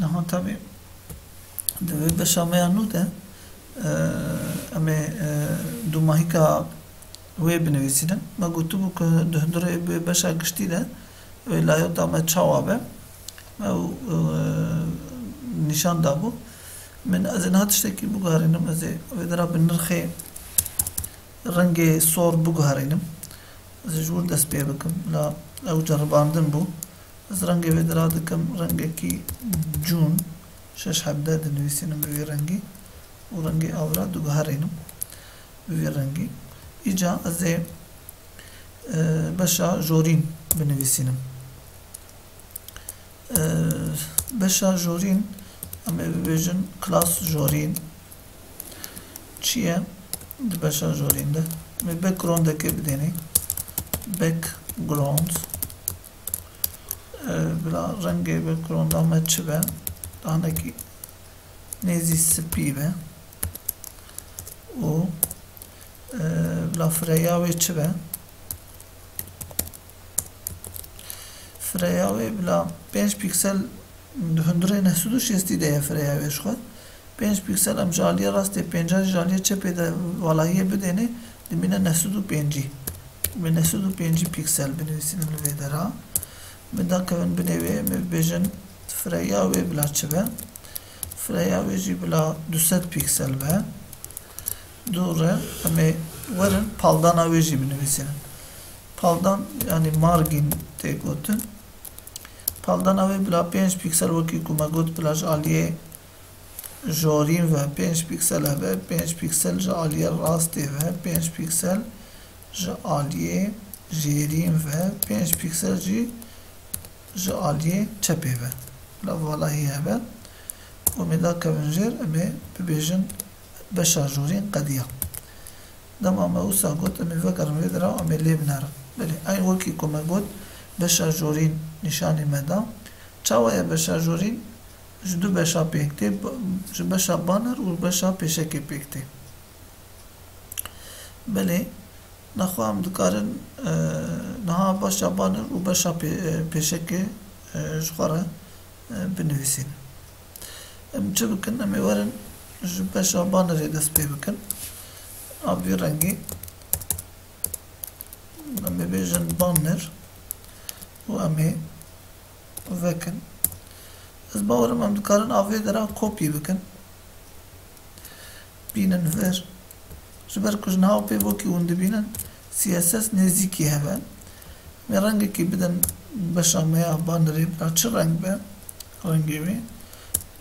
Niha tabii divê beşa me ya nû de em ê du mahîka wê binivîsînin. Me gotibû ku di hundirê bi beşa giştî de wê layota me çawa be me nîşan dabû. Min ez ê niha tiştekî biguherînim, ez ê wê dera bi nirxê rengê sor biguherînim. Ez ê ji wir dest pê bikim. Bila ew ceribandin bû. Ez rengê wê dera dikim rengekî cûn 6-17 dinivîsînim bi vê rengî û rengê awra diguherînim bi vê rengî. Îca ez ê beşa jorîn binivîsînim. Beşa jorîn em ê bibêjin klas jorîn çi ye di beşa jorîn de? Em ê backgroundekê bidênê. Background bila rengê backgrounda me çi be? Danekî nêzî spî be û bila fireya wê çi be? Fireya wê bila 5 pîksel di hundirê nehsûd û şêstî de ye fireya wê ji xwe. 5 pîksel em ji aliyê rastê 5 ji aliyê çepê de valahiyê bidênê dimîne nehsûd û 5. Bi nehsûd û 5 pîksel binivîsînin li vê dera. Min dakevin binê wê em ê bibêjin fireya wê bila çi be? Fireya wê jî bila 200 pîksel be. Dûre em ê werin paldana wê jî binivîsînin. Paldan yani margin tê gotin. Paldana wê bila 5 pîksel wekî ku me got bila ji aliyê jorîn ve 5 pîksel hebe, 5 pîksel ji aliyê rastê ve 5 pîksel ji aliyê jêrîn ve 5 pîksel jî ji aliyê çepê ve. Bila valahî hebe û me dakevin jêr em ê bibêjin beşa jorîn qediya. Dema me wisa got em ê vegerin vê dera em ê lê binerin. Belê eyn wekî ku me got beşa jorîn nîşanî me da. Çawa ye beşa jorîn? Ji du beşa pêk tê, ji beşa baner û beşa pêşekê pêk tê. Belê nexwe em dikarin niha beşa baner û beşa pêşekê ji xwe re binivîsînin. Em çi bikin? Em ê werin ji beşa banerê dest pê bikin. A vê rengî em ê bêjin baner û em ê vekin. Ez bawerim em dikarin a vê dera kopyê bikin. Bînin vir. Ji ber ku ji niha pê wekî hûn dibînin CSS nêzîkî hebe. Em ê rengekî bidin beşa me ya banerê bila çi reng be? Rengê wê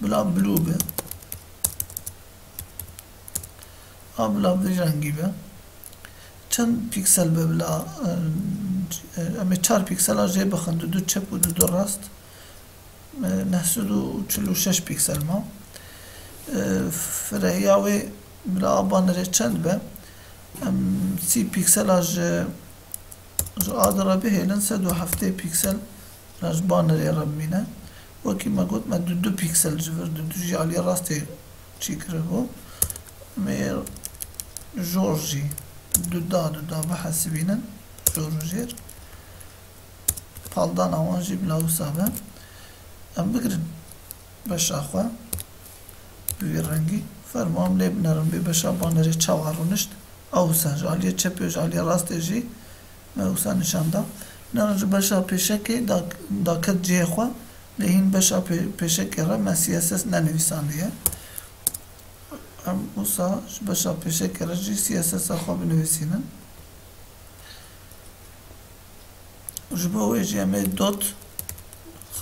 bila blû be. A bila vî rengî be. Çend pîksel be bila em ê 4 pîksela jê bixin di du çep û di du rast. Nehsûd û 46 pîksel ma. Fireya wê bila a banerê çend be? Em 30 pîksela ji a de re bihêlin 170 pîksel bila ji banerê re bimîne. Wekî me got me du pîksel ji vir di du jî aliyê rastê çî kiribû. Em ê jor jî du da bihesibînin jor û jêr. Paldana wan jî bila wisa be. Em bigirin beşa xwe bi vê rengî. Fermo em lê binerin bê beşa banerê çawa rûnişt. A wisa ji aliyê çepê ji aliyê rastê jî me wisa nîşan da. Nerin ji beşa pêşekê daket cihê xwe lê hîn beşa pêşekê re me CSS nenivîsandiye. Em wisa ji beşa pêşekê re jî CSS-a xwe binivîsînin. Ji bo wê jî em ê dot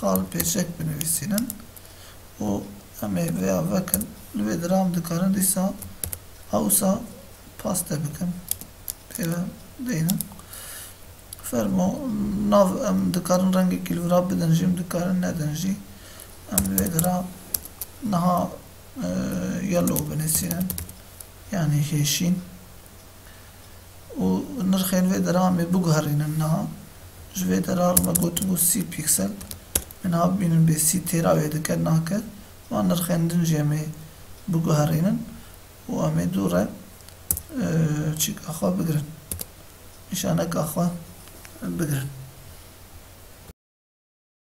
xal pêşek binivîsînin û em ê vêya vekin. Li vê dera em dikarin dîsa a wisa paste bikin. Pêve deynin. Fermo nav em dikarin rengekî li vira bidin jî em dikarin nedin jî. Em li vê dera niha yellow binivîsînin. Yani hêşîn. û nirxên vê dera em ê biguherînin niha. Ji vê dera me gotibû 30 pîksel. Min niha bînin bê 30 têra wê dike nake. Van nirxên din jî em ê biguherînin û em ê dûre çîka xwe bigirin. Nîşaneka xwe bigirin.